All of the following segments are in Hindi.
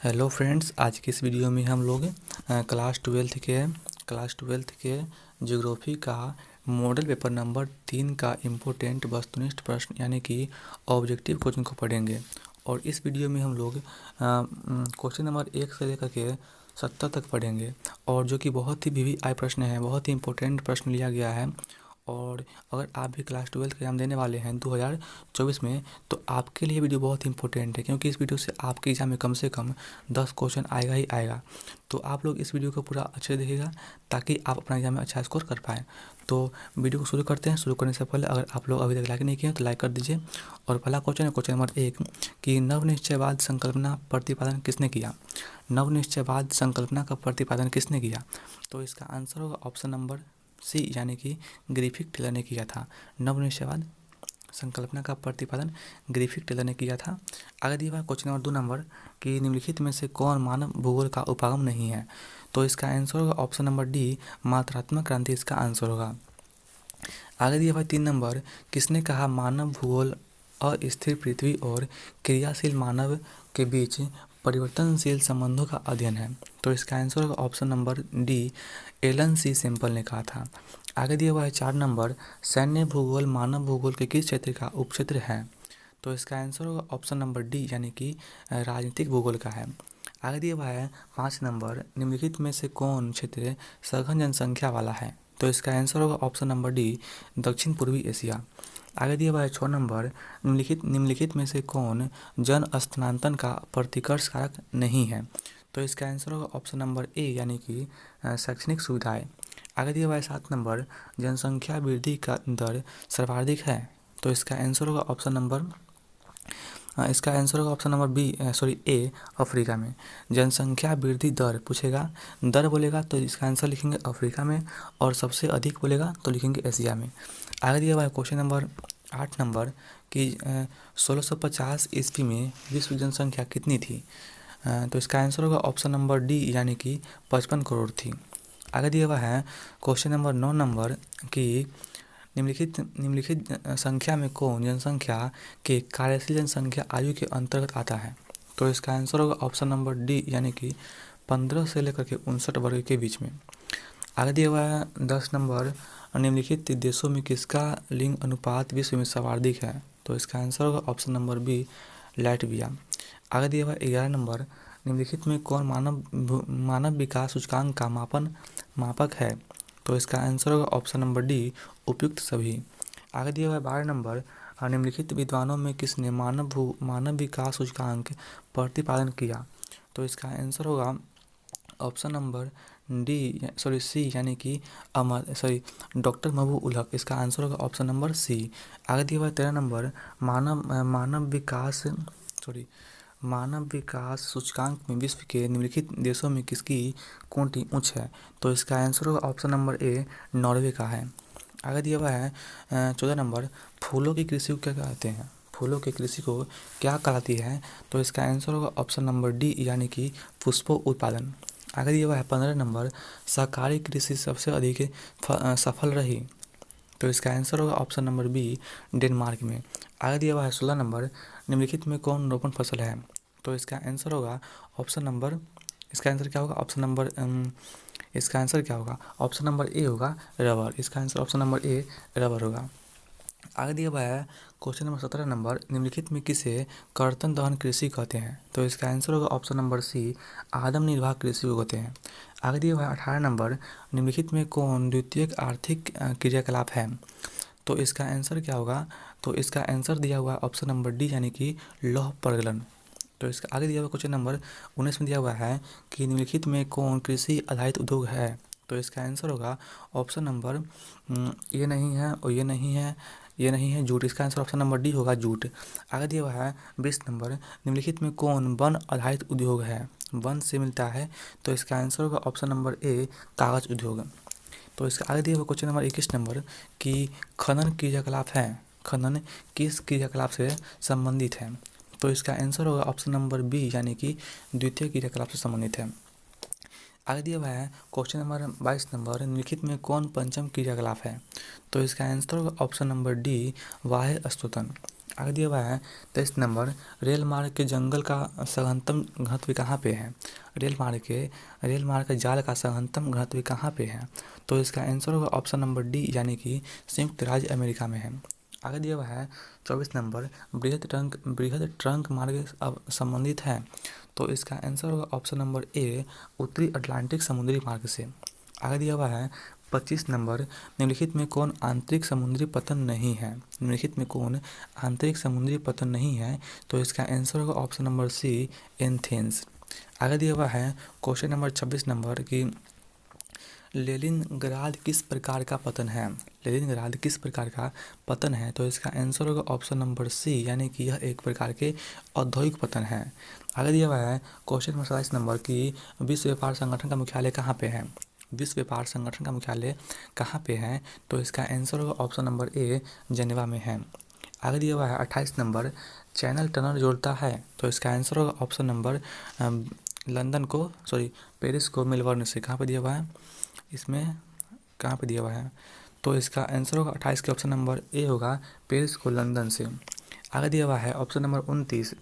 हेलो फ्रेंड्स, आज की इस वीडियो में हम लोग क्लास ट्वेल्थ के ज्योग्राफी का मॉडल पेपर नंबर 3 का इम्पोर्टेंट वस्तुनिष्ठ प्रश्न यानी कि ऑब्जेक्टिव क्वेश्चन को पढ़ेंगे। और इस वीडियो में हम लोग क्वेश्चन नंबर 1 से लेकर के 70 तक पढ़ेंगे, और जो कि बहुत ही वीवीआई प्रश्न है, बहुत ही इम्पोर्टेंट प्रश्न लिया गया है। और अगर आप भी क्लास ट्वेल्थ का एग्ज़ाम देने वाले हैं 2024 में, तो आपके लिए वीडियो बहुत इंपॉर्टेंट है, क्योंकि इस वीडियो से आपके एग्ज़ाम में कम से कम 10 क्वेश्चन आएगा ही आएगा। तो आप लोग इस वीडियो को पूरा अच्छे से देखिएगा ताकि आप अपना एग्ज़ाम में अच्छा स्कोर कर पाएँ। तो वीडियो को शुरू करते हैं। शुरू करने से पहले अगर आप लोग अभी तक लाइक नहीं किए हैं तो लाइक कर दीजिए। और पहला क्वेश्चन है, क्वेश्चन नंबर 1 कि नवनिश्चयवाद संकल्पना प्रतिपादन किसने किया। नवनिश्चयवाद संकल्पना का प्रतिपादन किसने किया? तो इसका आंसर होगा ऑप्शन नंबर सी, यानी कि ग्रिफिथ टेलर ने किया था। नवनिश्चयवाद संकल्पना का प्रतिपादन ग्रिफिथ टेलर ने किया था। आगे दिया हुआ क्वेश्चन नंबर 2 नंबर कि निम्नलिखित में से कौन मानव भूगोल का उपागम नहीं है। तो इसका आंसर होगा ऑप्शन नंबर डी, मात्रात्मक क्रांति इसका आंसर होगा। आगे दिया हुआ 3 नंबर, किसने कहा मानव भूगोल अस्थिर पृथ्वी और क्रियाशील मानव के बीच परिवर्तनशील संबंधों का अध्ययन है। तो इसका आंसर होगा ऑप्शन नंबर डी, एलन सी सैम्पल ने कहा था। आगे दिया हुआ है 4 नंबर, सैन्य भूगोल मानव भूगोल के किस क्षेत्र का उपक्षेत्र है। तो इसका आंसर होगा ऑप्शन नंबर डी, यानी कि राजनीतिक भूगोल का है। आगे दिया हुआ है 5 नंबर, निम्नलिखित में से कौन क्षेत्र सघन जनसंख्या वाला है। तो इसका आंसर होगा ऑप्शन नंबर डी, दक्षिण पूर्वी एशिया। आगे दिया हुआ है 6 नंबर, निम्नलिखित में से कौन जन स्थानांतरण का प्रतिकर्ष कारक नहीं है। तो इसका आंसर होगा ऑप्शन नंबर ए, यानी कि शैक्षणिक सुविधाएं। आगे दिया हुआ है 7 नंबर, जनसंख्या वृद्धि का दर सर्वाधिक है। तो इसका आंसर होगा ऑप्शन नंबर ए, अफ्रीका में। जनसंख्या वृद्धि दर पूछेगा, दर बोलेगा तो इसका आंसर लिखेंगे अफ्रीका में, और सबसे अधिक बोलेगा तो लिखेंगे एशिया में। आगे दिया हुआ है क्वेश्चन नंबर 8 नंबर कि 1650 ईस्वी में विश्व जनसंख्या कितनी थी। तो इसका आंसर होगा ऑप्शन नंबर डी, यानी कि 55 करोड़ थी। आगे दिया हुआ है क्वेश्चन नंबर 9 नंबर कि निम्नलिखित संख्या में कौन जनसंख्या के कार्यशील जनसंख्या आयु के अंतर्गत आता है। तो इसका आंसर होगा ऑप्शन नंबर डी, यानी कि 15 से लेकर के 59 वर्ग के बीच में। आगे दिया हुआ है 10 नंबर, निम्नलिखित देशों में किसका लिंग अनुपात विश्व में सर्वाधिक है। तो इसका आंसर होगा ऑप्शन नंबर बी, लाटविया। आगे दिया हुआ 11 नंबर, निम्नलिखित में कौन मानव विकास सूचकांक का मापक है। तो इसका आंसर होगा ऑप्शन नंबर डी, उपयुक्त सभी। आगे दिया हुआ है 12 नंबर, निम्नलिखित विद्वानों में किसने मानव विकास सूचकांक प्रतिपादन किया। तो इसका आंसर होगा ऑप्शन नंबर सी, यानी कि डॉक्टर महबूब उल हक। इसका आंसर होगा ऑप्शन नंबर सी। आगे दिया हुआ 13 नंबर, मानव विकास सूचकांक में विश्व के निम्नलिखित देशों में किसकी कोटि उच्च है। तो इसका आंसर होगा ऑप्शन नंबर ए, नॉर्वे का है। आगे दिया हुआ है 14 नंबर, फूलों की कृषि को क्या कहते हैं। फूलों की कृषि को क्या कहलाती है। तो इसका आंसर होगा ऑप्शन नंबर डी, यानी कि पुष्पों उत्पादन। आगे दिया हुआ है 15 नंबर, सहकारी कृषि सबसे अधिक सफल रही। तो इसका आंसर होगा ऑप्शन नंबर बी, डेनमार्क में। आगे दिया हुआ है 16 नंबर, निम्नलिखित में कौन रोपण फसल है। तो इसका आंसर होगा इसका आंसर क्या होगा ऑप्शन नंबर ए होगा, रबर। इसका answer option number A, rubber होगा। आगे दिया हुआ है क्वेश्चन नंबर 17 नंबर, निम्नलिखित में किसे कर्तन दहन कृषि कहते हैं। तो इसका आंसर होगा ऑप्शन नंबर सी, आदम निर्वाह कृषि को कहते हैं। आगे दिया हुआ है 18 नंबर, निम्नलिखित में कौन द्वितीयक आर्थिक क्रियाकलाप है। तो इसका आंसर क्या होगा। तो इसका आंसर दिया हुआ है ऑप्शन नंबर डी, यानी कि लौह प्रगलन। तो इसका आगे दिया हुआ क्वेश्चन नंबर 19 में दिया हुआ है कि निम्नलिखित में कौन कृषि आधारित उद्योग है। तो इसका आंसर होगा ऑप्शन नंबर ये नहीं है और ये नहीं है, ये नहीं है, जूट। इसका आंसर ऑप्शन नंबर डी होगा, जूट। आगे दिया हुआ है 20 नंबर, निम्नलिखित में कौन वन आधारित उद्योग है, वन से मिलता है। तो इसका आंसर होगा ऑप्शन नंबर ए, कागज उद्योग। तो इसका आगे दिया हुआ क्वेश्चन नंबर 21 नंबर कि खनन क्रियाकलाप है, खनन किस क्रियाकलाप से संबंधित है। तो इसका आंसर होगा ऑप्शन नंबर बी, यानी कि द्वितीय क्रियाकलाप से संबंधित है। आगे दिया हुआ है क्वेश्चन नंबर 22 नंबर, निम्नलिखित में कौन पंचम क्रियाकलाप है। तो इसका आंसर होगा ऑप्शन नंबर डी, बाह्य स्त्रोतन। आगे दिया हुआ है 23 नंबर, रेल मार्ग के जंगल का सघनतम घनत्व कहाँ पे है? रेल मार्ग के जाल का सघनतम घनत्व कहाँ पे है? तो इसका आंसर होगा ऑप्शन नंबर डी, यानी कि संयुक्त राज्य अमेरिका में है। आगे दिया हुआ है 24 नंबर, बृहद ट्रंक मार्ग अब संबंधित है। तो इसका आंसर होगा ऑप्शन नंबर ए, उत्तरी अटलांटिक समुद्री मार्ग से। आगे दिया हुआ है 25 नंबर, निम्नलिखित में कौन आंतरिक समुद्री पतन नहीं है? निम्नलिखित में कौन आंतरिक समुद्री पतन नहीं है? तो इसका आंसर होगा ऑप्शन नंबर सी, एथेंस। आगे दिया हुआ है क्वेश्चन नंबर 26 नंबर की लेनिनग्राद किस प्रकार का पतन है? लेनिनग्राद किस प्रकार का पतन है? तो इसका आंसर होगा ऑप्शन नंबर सी, यानी कि यह एक प्रकार के औद्योगिक पतन है। आगे दिया हुआ है क्वेश्चन नंबर 27 नंबर की विश्व व्यापार संगठन का मुख्यालय कहाँ पे है? विश्व व्यापार संगठन का मुख्यालय कहाँ पे है? तो इसका आंसर होगा ऑप्शन नंबर ए, जेनेवा में है। आगे दिया हुआ है 28 नंबर, चैनल टनल जोड़ता है। तो इसका आंसर होगा ऑप्शन नंबर पेरिस को मेलबर्न से। कहाँ पे दिया हुआ है इसमें, कहाँ पे दिया हुआ है? तो इसका आंसर होगा 28 के ऑप्शन नंबर ए होगा, पेरिस को लंदन से। आगे दिया हुआ है ऑप्शन नंबर 29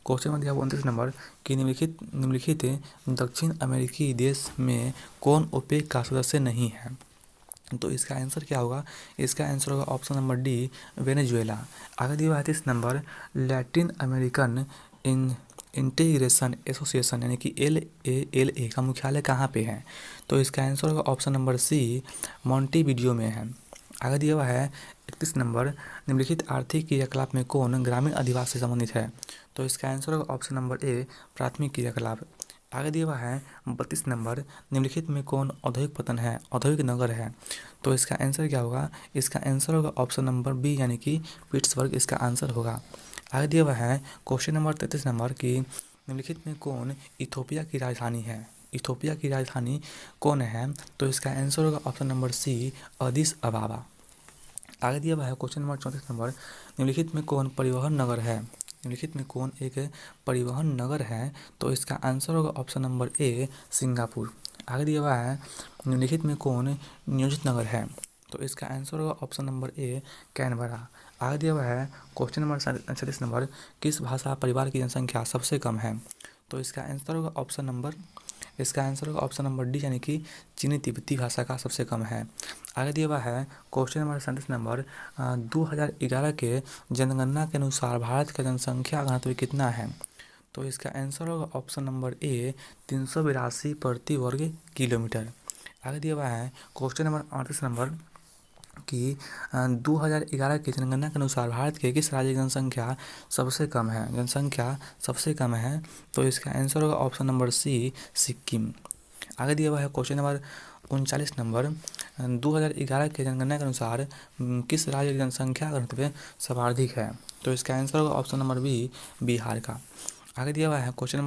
क्वेश्चन में दिया हुआ 29 नंबर कि निम्नलिखित दक्षिण अमेरिकी देश में कौन ओपेक का सदस्य नहीं है? तो इसका आंसर क्या होगा? इसका आंसर होगा ऑप्शन नंबर डी, वेनेजुएला। आगे दिया हुआ है 30 number, Latin American integration association यानी कि LALA का मुख्यालय कहाँ पे है? तो इसका आंसर होगा ऑप्शन नंबर सी, मोंटेविडियो में है। आगे दिया हुआ है 31 नंबर, निम्नलिखित आर्थिक क्रियाकलाप में कौन ग्रामीण अधिवास से संबंधित है? तो इसका आंसर होगा ऑप्शन नंबर ए, प्राथमिक क्रियाकलाप। आगे दिया हुआ है 32 नंबर, निम्नलिखित में कौन औद्योगिक पतन है, औद्योगिक नगर है? तो इसका आंसर क्या होगा? इसका आंसर होगा ऑप्शन नंबर बी, यानी कि पिट्सबर्ग इसका आंसर होगा। आगे दिया हुआ है क्वेश्चन नंबर 33 नंबर की निम्नलिखित में कौन इथोपिया की राजधानी है? इथोपिया की राजधानी कौन है? तो इसका आंसर होगा option number C, Addis Ababa. आगे दिया हुआ है क्वेश्चन नंबर 34 नंबर, निम्नलिखित में कौन परिवहन नगर है? निम्नलिखित में कौन एक परिवहन नगर है? तो इसका आंसर होगा ऑप्शन नंबर ए, सिंगापुर। आगे दिया हुआ है निम्नलिखित में कौन नियोजित नगर है? तो इसका आंसर होगा ऑप्शन नंबर ए, कैनबरा। आगे दिया हुआ है क्वेश्चन नंबर 37 नंबर, किस भाषा परिवार की जनसंख्या सबसे कम है? तो इसका आंसर होगा ऑप्शन नंबर डी, यानी कि चीनी तिब्बती भाषा का सबसे कम है। आगे दिया हुआ है क्वेश्चन नंबर 37 नंबर, 2011 के जनगणना के अनुसार भारत का जनसंख्या घनत्व कितना है? तो इसका आंसर होगा ऑप्शन नंबर ए, 382 प्रति वर्ग किलोमीटर। आगे दिया हुआ है क्वेश्चन नंबर 38 नंबर कि 2011 की जनगणना के अनुसार भारत के किस राज्य की जनसंख्या सबसे कम है? तो इसका आंसर होगा ऑप्शन नंबर सी, सिक्किम। आगे दिया हुआ है क्वेश्चन नंबर 39 नंबर, 2011 के जनगणना के अनुसार किस राज्य की जनसंख्या घनत्व सर्वाधिक है? तो इसका आंसर होगा ऑप्शन नंबर बी, बिहार का। आगे दिया हुआ है क्वेश्चन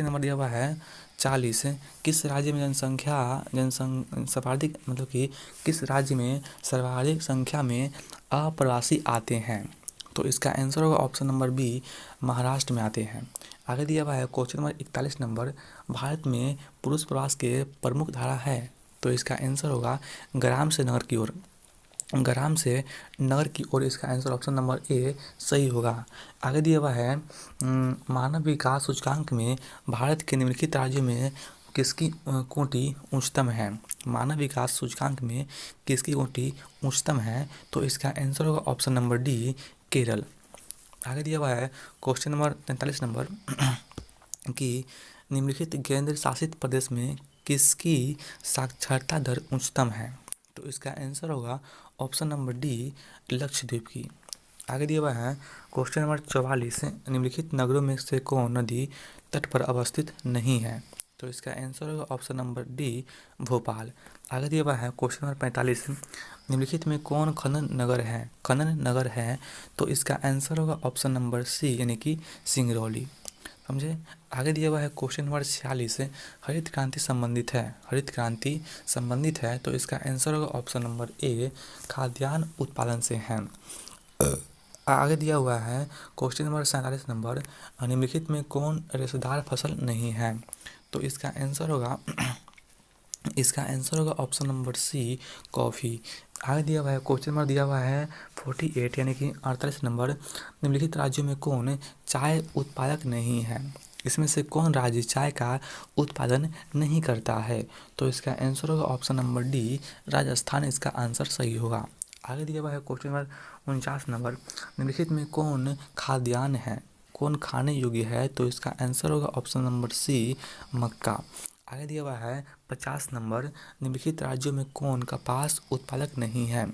नंबर दिया हुआ है 40, किस राज्य में सर्वाधिक मतलब कि किस राज्य में सर्वाधिक संख्या में अप्रवासी आते हैं? तो इसका आंसर होगा ऑप्शन नंबर बी, महाराष्ट्र में आते हैं। आगे दिया हुआ है क्वेश्चन नंबर 41 नंबर, भारत में पुरुष प्रवास के प्रमुख धारा है? तो इसका आंसर होगा ग्राम से नगर की ओर। इसका आंसर ऑप्शन नंबर ए सही होगा। आगे दिया हुआ है मानव विकास सूचकांक में भारत के निम्नलिखित राज्यों में किसकी कोटि उच्चतम है? मानव विकास सूचकांक में किसकी कोटि उच्चतम है? तो इसका आंसर होगा ऑप्शन नंबर डी, केरल। आगे दिया हुआ है क्वेश्चन नंबर 43 नंबर कि निम्नलिखित केंद्र शासित प्रदेश में किसकी साक्षरता दर उच्चतम है? तो इसका आंसर होगा ऑप्शन नंबर डी, लक्षद्वीप की। आगे दिया हुआ है क्वेश्चन नंबर 44, निम्नलिखित नगरों में से कौन नदी तट पर अवस्थित नहीं है? तो इसका आंसर होगा ऑप्शन नंबर डी, भोपाल। आगे दिया हुआ है क्वेश्चन नंबर 45, निम्नलिखित में कौन खनन नगर है? तो इसका आंसर होगा ऑप्शन नंबर सी, यानी कि सिंगरौली। समझे। आगे दिया हुआ है क्वेश्चन नंबर 46, हरित क्रांति संबंधित है। तो इसका आंसर होगा ऑप्शन नंबर ए, खाद्यान्न उत्पादन से है। आगे दिया हुआ है क्वेश्चन नंबर 47 नंबर, निम्नलिखित में कौन रेशेदार फसल नहीं है? तो इसका आंसर होगा इसका आंसर होगा ऑप्शन नंबर सी, कॉफ़ी। आगे दिया हुआ है क्वेश्चन नंबर दिया हुआ है 48 यानी कि 48 नंबर, निम्नलिखित राज्यों में कौन चाय उत्पादक नहीं है? इसमें से कौन राज्य चाय का उत्पादन नहीं करता है? तो इसका आंसर होगा ऑप्शन नंबर डी, राजस्थान इसका आंसर सही होगा। आगे दिया हुआ है क्वेश्चन नंबर 49 नंबर, निम्नलिखित में कौन खाद्यान्न है, कौन खाने योग्य है? तो इसका आंसर होगा ऑप्शन नंबर सी, मक्का। आगे दिया हुआ है 50 नंबर, निम्नलिखित राज्यों में कौन कपास उत्पादक नहीं है?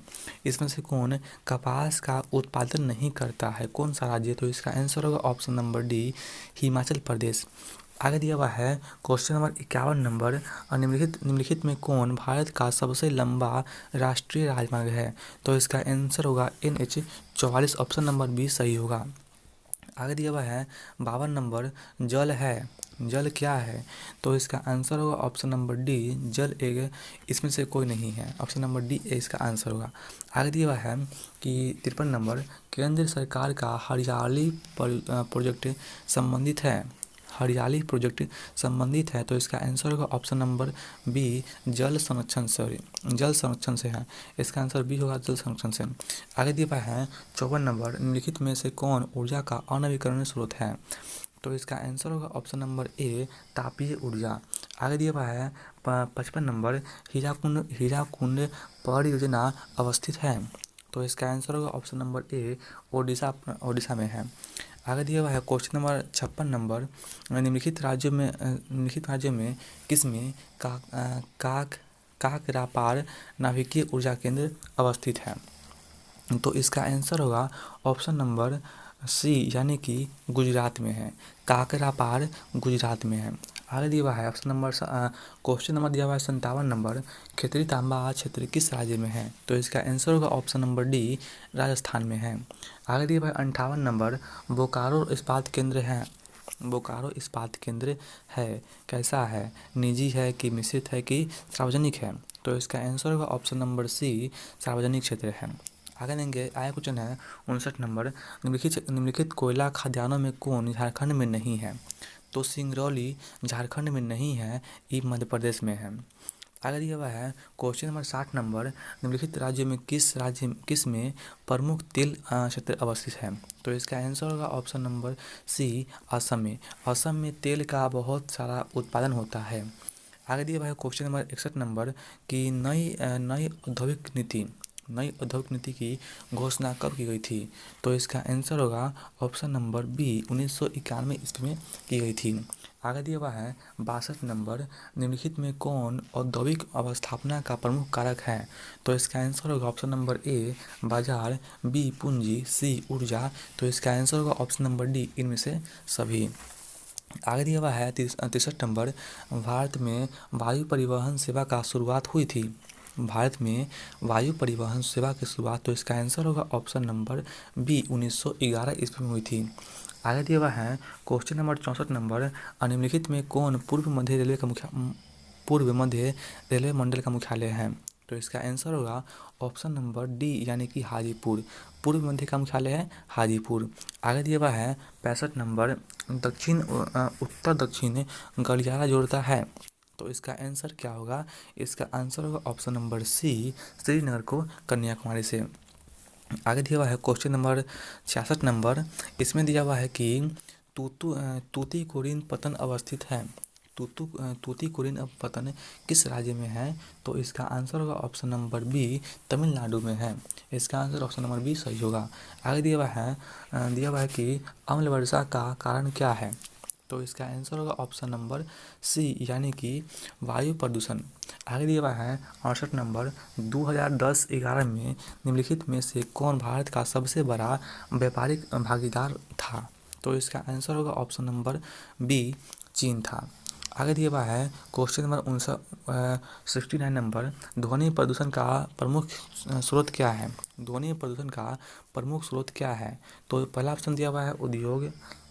इसमें से कौन कपास का उत्पादन नहीं करता है? कौन सा राज्य? तो इसका आंसर होगा option number D, Himachal Pradesh. आगे दिया हुआ है क्वेश्चन नंबर 51 नंबर, और निम्नलिखित में कौन भारत का सबसे लंबा राष्ट्रीय राजमार्ग है? तो इसका आंसर होगा NH 44, ऑप्शन नंबर बी सही होगा। आगे दिया हुआ है 52 नंबर, जल है, जल क्या है? तो इसका आंसर होगा ऑप्शन नंबर डी, जल एक, इसमें से कोई नहीं है, ऑप्शन नंबर डी इसका आंसर होगा। आगे दिया हुआ है कि 53 नंबर, केंद्र सरकार का हरियाली प्रोजेक्ट संबंधित है, हरियाली प्रोजेक्ट संबंधित है, तो इसका आंसर होगा ऑप्शन नंबर बी, जल संरक्षण से, जल संरक्षण से है, इसका आंसर बी होगा, जल संरक्षण से। आगे दिया हुआ है 54 नंबर, निम्नलिखित में से कौन ऊर्जा का अनवीकरणीय स्रोत है? तो इसका आंसर होगा ऑप्शन नंबर ए, तापीय ऊर्जा। आगे दिया हुआ है 55 नंबर, हीराकुंड परियोजना अवस्थित है, तो इसका आंसर होगा ऑप्शन नंबर ए, ओडिशा में है। आगे दिया हुआ है क्वेश्चन नंबर 56 नंबर, निम्नलिखित राज्यों में किसमें काकरापार नाभिकीय ऊर्जा केंद्र अवस्थित है? तो इसका आंसर होगा ऑप्शन नंबर सी, यानी कि गुजरात में है, काकरापार गुजरात में है। आगे दिया हुआ है ऑप्शन नंबर क्वेश्चन नंबर दिया हुआ है 57 नंबर, खेतड़ी तांबा क्षेत्र किस राज्य में है? तो इसका आंसर होगा ऑप्शन नंबर डी, राजस्थान में है। आगे दिया हुआ है 58 नंबर, बोकारो इस्पात केंद्र है, बोकारो इस्पात केंद्र है, कैसा है? निजी है कि मिश्रित है कि सार्वजनिक है? तो इसका आंसर होगा ऑप्शन नंबर सी, सार्वजनिक क्षेत्र है। आगे देंगे, आया क्वेश्चन है 59 नंबर, निम्नलिखित कोयला खदानों में कौन झारखंड में नहीं है? तो सिंगरौली झारखंड में नहीं है, ये मध्य प्रदेश में है। आगे दिया हुआ है क्वेश्चन नंबर 60 नंबर, निम्नलिखित राज्यों में किस में प्रमुख तेल क्षेत्र अवस्थित है? तो इसका आंसर होगा ऑप्शन नंबर सी, असम में, असम में तेल का बहुत सारा उत्पादन होता है। आगे दिया हुआ है क्वेश्चन नंबर 61 नंबर, कि नई औद्योगिक नीति की घोषणा कब की गई थी? तो इसका आंसर होगा ऑप्शन नंबर बी, 1991 ईस्वी में की गई थी। आगे दिया हुआ है 62 नंबर, निम्नलिखित में कौन औद्योगिक अवस्थापना का प्रमुख कारक है? तो इसका आंसर होगा ऑप्शन नंबर ए, बाजार, बी, पूंजी, सी, ऊर्जा। तो इसका आंसर होगा ऑप्शन नंबर डी, इनमें से सभी। आगे दिया हुआ है 63 नंबर, भारत में वायु परिवहन सेवा का शुरुआत हुई थी, भारत में वायु परिवहन सेवा की शुरुआत, तो इसका आंसर होगा ऑप्शन नंबर बी, 1911 ईस्वी में हुई थी। आगे दिया हुआ है क्वेश्चन नंबर 64 नंबर, निम्नलिखित में कौन पूर्व मध्य रेलवे मंडल का मुख्यालय है? तो इसका आंसर होगा ऑप्शन नंबर डी, यानी कि हाजीपुर, पूर्व मध्य का मुख्यालय है हाजीपुर। आगे दिया हुआ है 65 नंबर, उत्तर दक्षिण गलियारा जोड़ता है, तो इसका आंसर क्या होगा? इसका आंसर होगा ऑप्शन नंबर सी, श्रीनगर को कन्याकुमारी से। आगे दिया हुआ है क्वेश्चन नंबर 66 नंबर, इसमें दिया हुआ है कि तूतीकोरिन पत्तन अवस्थित है, तूतीकोरिन पत्तन किस राज्य में है? तो इसका आंसर होगा ऑप्शन नंबर बी, तमिलनाडु में है, इसका आंसर ऑप्शन नंबर बी सही होगा। आगे दिया हुआ है कि अम्ल वर्षा का कारण क्या है? तो इसका आंसर होगा ऑप्शन नंबर सी, यानी कि वायु प्रदूषण। आगे दिया हुआ है 68 नंबर, 2010-11 में निम्नलिखित में से कौन भारत का सबसे बड़ा व्यापारिक भागीदार था? तो इसका आंसर होगा ऑप्शन नंबर बी, चीन था। आगे दिया हुआ है क्वेश्चन नंबर 69 नंबर, ध्वनि प्रदूषण का प्रमुख स्रोत क्या है? ध्वनि प्रदूषण का प्रमुख स्रोत क्या है? तो पहला ऑप्शन दिया हुआ है उद्योग,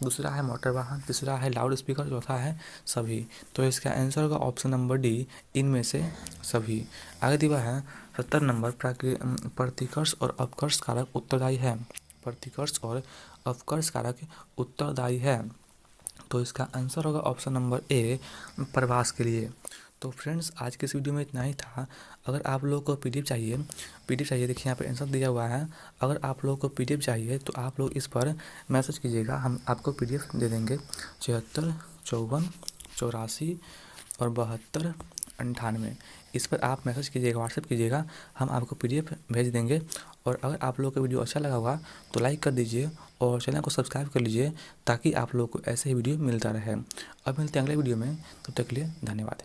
दूसरा है मोटर वाहन, तीसरा है लाउड स्पीकर, चौथा है सभी। तो इसका आंसर होगा ऑप्शन नंबर डी, इनमें से सभी। आगे दिया हुआ है 70 नंबर, प्रतिकर्ष और अपकर्ष कारक उत्तरदायी है, प्रतिकर्ष और अपकर्ष कारक उत्तरदायी है, तो इसका आंसर होगा ऑप्शन नंबर ए, प्रवास के लिए। तो फ्रेंड्स आज के इस वीडियो में इतना ही था। अगर आप लोगों को पीडीएफ चाहिए देखिए यहाँ पे आंसर दिया हुआ है। अगर आप लोगों को पीडीएफ चाहिए तो आप लोग इस पर मैसेज कीजिएगा, हम आपको पीडीएफ दे देंगे। 74 54 84 और 72 98 इस पर आप मैसेज कीजिएगा, व्हाट्सएप कीजिएगा, हम आपको पीडीएफ भेज देंगे। और अगर आप लोगों का वीडियो अच्छा लगा होगा तो लाइक कर दीजिए और चैनल को सब्सक्राइब कर लीजिए ताकि आप लोगों को ऐसे ही वीडियो मिलता रहे। अब मिलते हैं अगले वीडियो में, तब तक के लिए धन्यवाद।